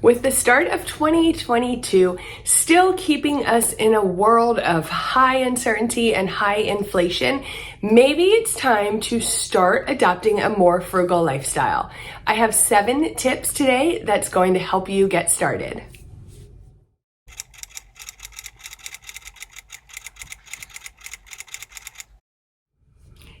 With the start of 2022 still keeping us in a world of high uncertainty and high inflation, maybe it's time to start adopting a more frugal lifestyle. I have 7 tips today that's going to help you get started.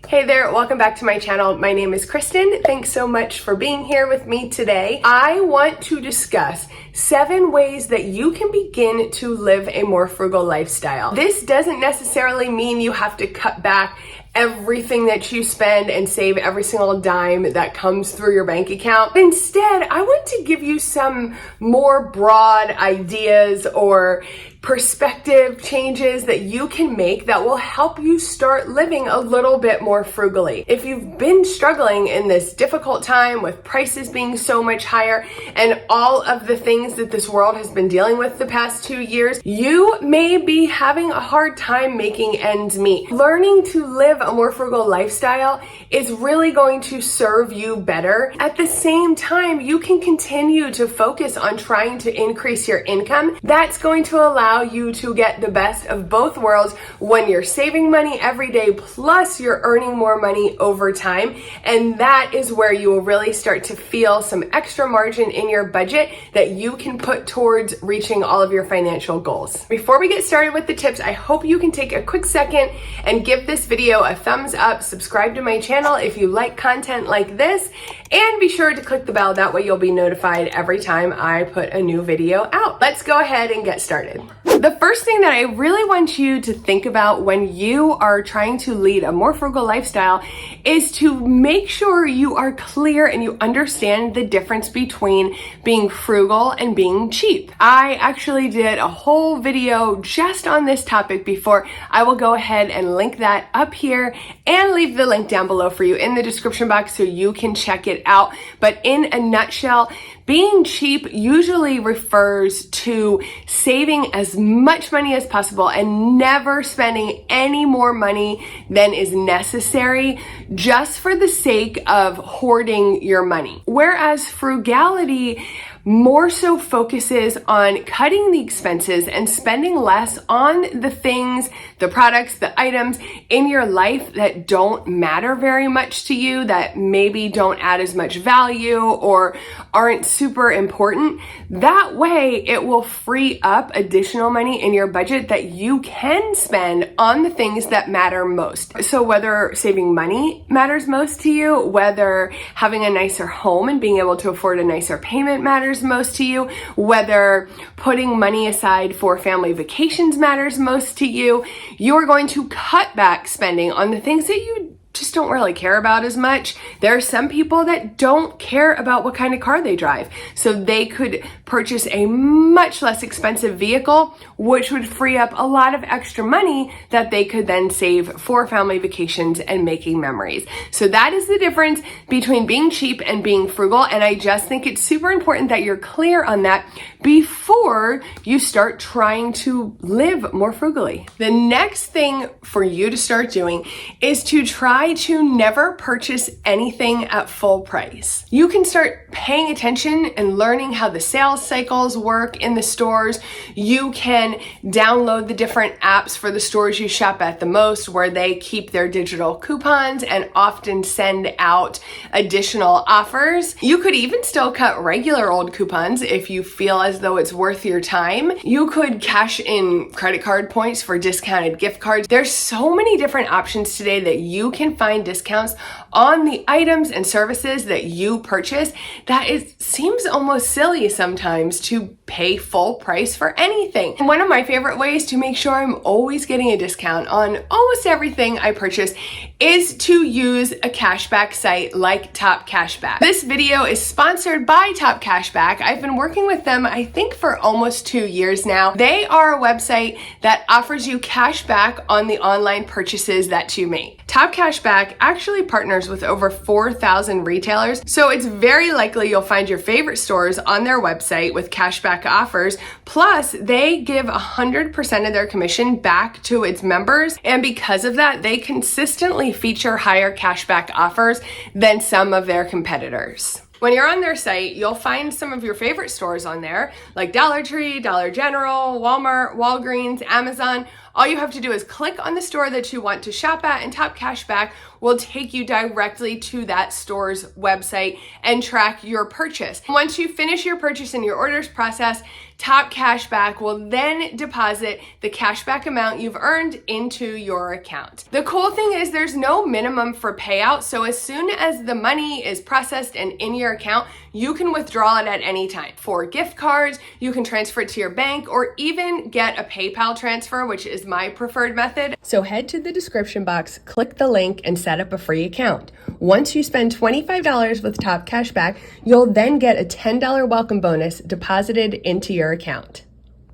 Hey there, welcome back to my channel. My name is Kristin. Thanks so much for being here with me today. I want to discuss 7 ways that you can begin to live a more frugal lifestyle. This doesn't necessarily mean you have to cut back everything that you spend and save every single dime that comes through your bank account. Instead, I want to give you some more broad ideas or perspective changes that you can make that will help you start living a little bit more frugally. If you've been struggling in this difficult time with prices being so much higher and all of the things that this world has been dealing with the past 2 years, you may be having a hard time making ends meet. Learning to live a more frugal lifestyle is really going to serve you better. At the same time, you can continue to focus on trying to increase your income. That's going to allow you to get the best of both worlds when you're saving money every day, plus you're earning more money over time. And that is where you will really start to feel some extra margin in your budget that you can put towards reaching all of your financial goals. Before we get started with the tips, I hope you can take a quick second and give this video a thumbs up, subscribe to my channel if you like content like this, and be sure to click the bell. That way you'll be notified every time I put a new video out. Let's go ahead and get started. The first thing that I really want you to think about when you are trying to lead a more frugal lifestyle is to make sure you are clear and you understand the difference between being frugal and being cheap. I actually did a whole video just on this topic before. I will go ahead and link that up here and leave the link down below for you in the description box so you can check it out. But in a nutshell, being cheap usually refers to saving as much money as possible and never spending any more money than is necessary just for the sake of hoarding your money. Whereas frugality more so focuses on cutting the expenses and spending less on the things, the products, the items in your life that don't matter very much to you, that maybe don't add as much value or aren't super important. That way it will free up additional money in your budget that you can spend on the things that matter most. So whether saving money matters most to you, whether having a nicer home and being able to afford a nicer payment matters most to you, whether putting money aside for family vacations matters most to you, you're going to cut back spending on the things that you just don't really care about as much. There are some people that don't care about what kind of car they drive, so they could purchase a much less expensive vehicle, which would free up a lot of extra money that they could then save for family vacations and making memories. So that is the difference between being cheap and being frugal, and I just think it's super important that you're clear on that before you start trying to live more frugally. The next thing for you to start doing is to try to never purchase anything at full price. You can start paying attention and learning how the sales cycles work in the stores. You can download the different apps for the stores you shop at the most, where they keep their digital coupons and often send out additional offers. You could even still cut regular old coupons if you feel as though it's worth your time. You could cash in credit card points for discounted gift cards. There's so many different options today that you can find discounts on the items and services that you purchase that it seems almost silly sometimes to pay full price for anything. One of my favorite ways to make sure I'm always getting a discount on almost everything I purchase is to use a cashback site like Top Cashback. This video is sponsored by Top Cashback. I've been working with them, I think, for almost 2 years now. They are a website that offers you cash back on the online purchases that you make. Top Cashback actually partners with over 4,000 retailers, so it's very likely you'll find your favorite stores on their website with cashback offers. Plus, they give 100% of their commission back to its members, and because of that, they consistently feature higher cashback offers than some of their competitors. When you're on their site, you'll find some of your favorite stores on there, like Dollar Tree, Dollar General, Walmart, Walgreens, Amazon. All you have to do is click on the store that you want to shop at, and Top Cashback will take you directly to that store's website and track your purchase. Once you finish your purchase and your orders processed, Top Cashback will then deposit the cashback amount you've earned into your account. The cool thing is there's no minimum for payout, so as soon as the money is processed and in your account, you can withdraw it at any time. For gift cards, you can transfer it to your bank or even get a PayPal transfer, which is my preferred method. So head to the description box, click the link, and set up a free account. Once you spend $25 with Top Cashback, you'll then get a $10 welcome bonus deposited into your account.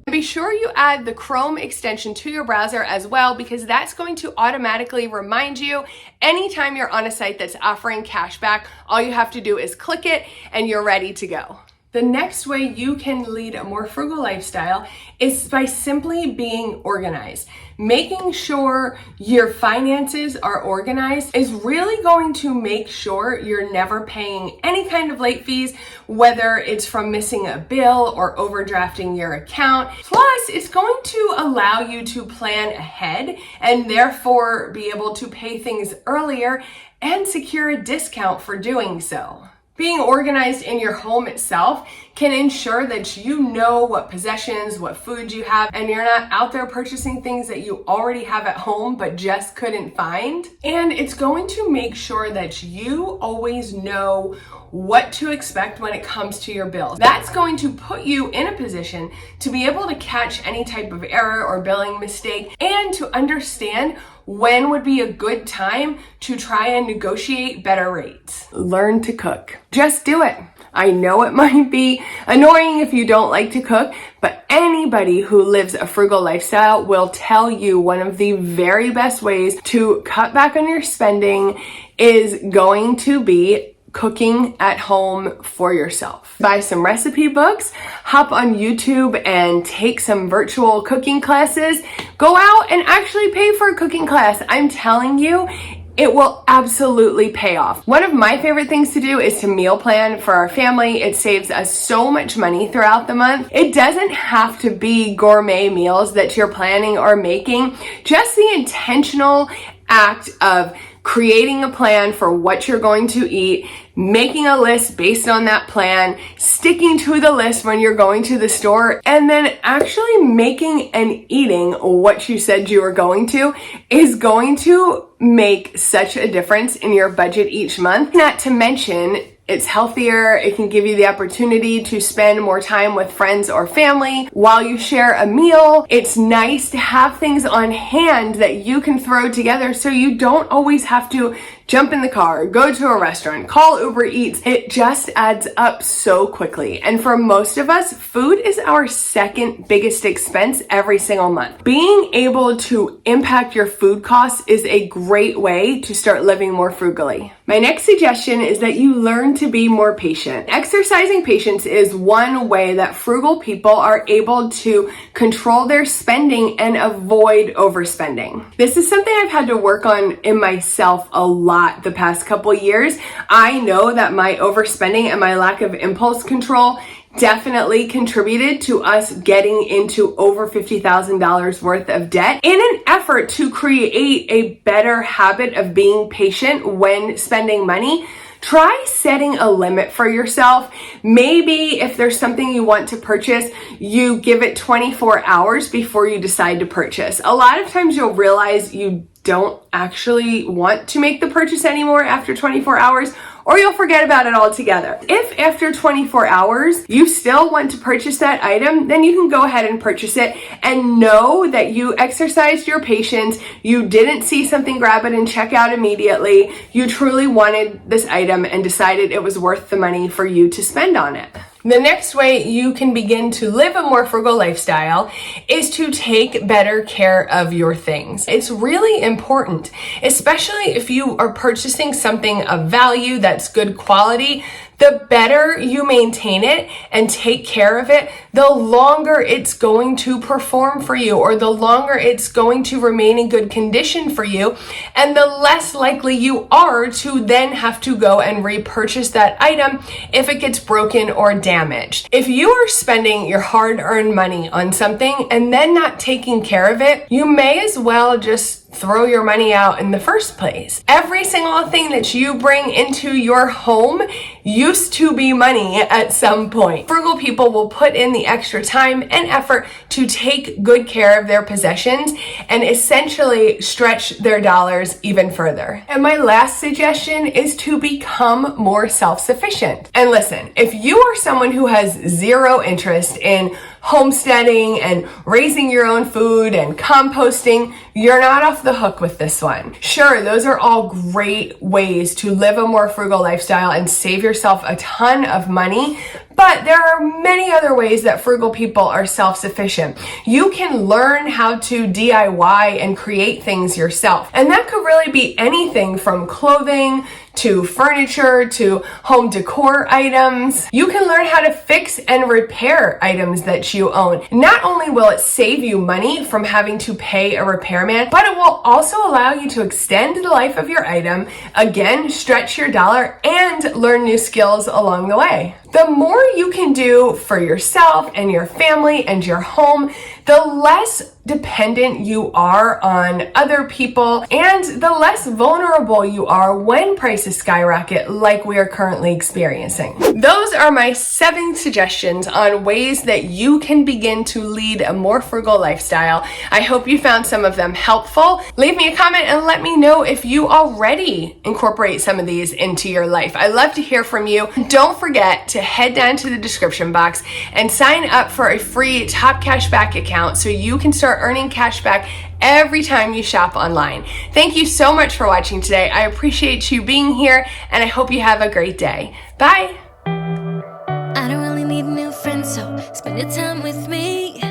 Be sure you add the Chrome extension to your browser as well, because that's going to automatically remind you anytime you're on a site that's offering cashback. All you have to do is click it and you're ready to go. The next way you can lead a more frugal lifestyle is by simply being organized. Making sure your finances are organized is really going to make sure you're never paying any kind of late fees, whether it's from missing a bill or overdrafting your account. Plus, it's going to allow you to plan ahead and therefore be able to pay things earlier and secure a discount for doing so. Being organized in your home itself can ensure that you know what possessions, what food you have, and you're not out there purchasing things that you already have at home but just couldn't find. And it's going to make sure that you always know what to expect when it comes to your bills. That's going to put you in a position to be able to catch any type of error or billing mistake and to understand when would be a good time to try and negotiate better rates. Learn to cook. Just do it. I know it might be annoying if you don't like to cook, but anybody who lives a frugal lifestyle will tell you one of the very best ways to cut back on your spending is going to be cooking at home for yourself. Buy some recipe books, hop on YouTube and take some virtual cooking classes. Go out and actually pay for a cooking class. I'm telling you, it will absolutely pay off. One of my favorite things to do is to meal plan for our family. It saves us so much money throughout the month. It doesn't have to be gourmet meals that you're planning or making. Just the intentional act of creating a plan for what you're going to eat, making a list based on that plan, sticking to the list when you're going to the store, and then actually making and eating what you said you were going to is going to make such a difference in your budget each month. Not to mention, it's healthier. It can give you the opportunity to spend more time with friends or family while you share a meal. It's nice to have things on hand that you can throw together so you don't always have to jump in the car, go to a restaurant, call Uber Eats. It just adds up so quickly. And for most of us, food is our second biggest expense every single month. Being able to impact your food costs is a great way to start living more frugally. My next suggestion is that you learn to be more patient. Exercising patience is one way that frugal people are able to control their spending and avoid overspending. This is something I've had to work on in myself a lot the past couple years. I know that my overspending and my lack of impulse control definitely contributed to us getting into over $50,000 worth of debt. In an effort to create a better habit of being patient when spending money, try setting a limit for yourself. Maybe if there's something you want to purchase, you give it 24 hours before you decide to purchase. A lot of times you'll realize you don't actually want to make the purchase anymore after 24 hours, or you'll forget about it altogether. If after 24 hours you still want to purchase that item, then you can go ahead and purchase it and know that you exercised your patience. You didn't see something, grab it and check out immediately. You truly wanted this item and decided it was worth the money for you to spend on it. The next way you can begin to live a more frugal lifestyle is to take better care of your things. It's really important, especially if you are purchasing something of value that's good quality. The better you maintain it and take care of it, the longer it's going to perform for you, or the longer it's going to remain in good condition for you, and the less likely you are to then have to go and repurchase that item if it gets broken or damaged. If you are spending your hard-earned money on something and then not taking care of it, you may as well just throw your money out in the first place. Every single thing that you bring into your home used to be money at some point. Frugal people will put in the extra time and effort to take good care of their possessions and essentially stretch their dollars even further. And my last suggestion is to become more self-sufficient. And listen, if you are someone who has zero interest in homesteading and raising your own food and composting, you're not off the hook with this one. Sure, those are all great ways to live a more frugal lifestyle and save yourself a ton of money, but there are many other ways that frugal people are self-sufficient. You can learn how to DIY and create things yourself, and that could really be anything from clothing to furniture to home decor items. You can learn how to fix and repair items that you own. Not only will it save you money from having to pay a repairman, but it will also allow you to extend the life of your item, again, stretch your dollar, and learn new skills along the way. The more you can do for yourself and your family and your home, the less dependent you are on other people and the less vulnerable you are when prices skyrocket like we are currently experiencing. Those are my 7 suggestions on ways that you can begin to lead a more frugal lifestyle. I hope you found some of them helpful. Leave me a comment and let me know if you already incorporate some of these into your life. I love to hear from you. Don't forget to head down to the description box and sign up for a free Top Cashback account so you can start earning cash back every time you shop online. Thank you so much for watching today. I appreciate you being here, and I hope you have a great day. Bye. I don't really need new friends, so spend your time with me.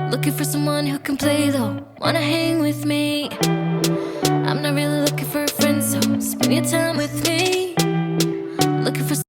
Looking for someone who can play though, wanna hang with me. I'm not really looking for a friend, so spend your time with me.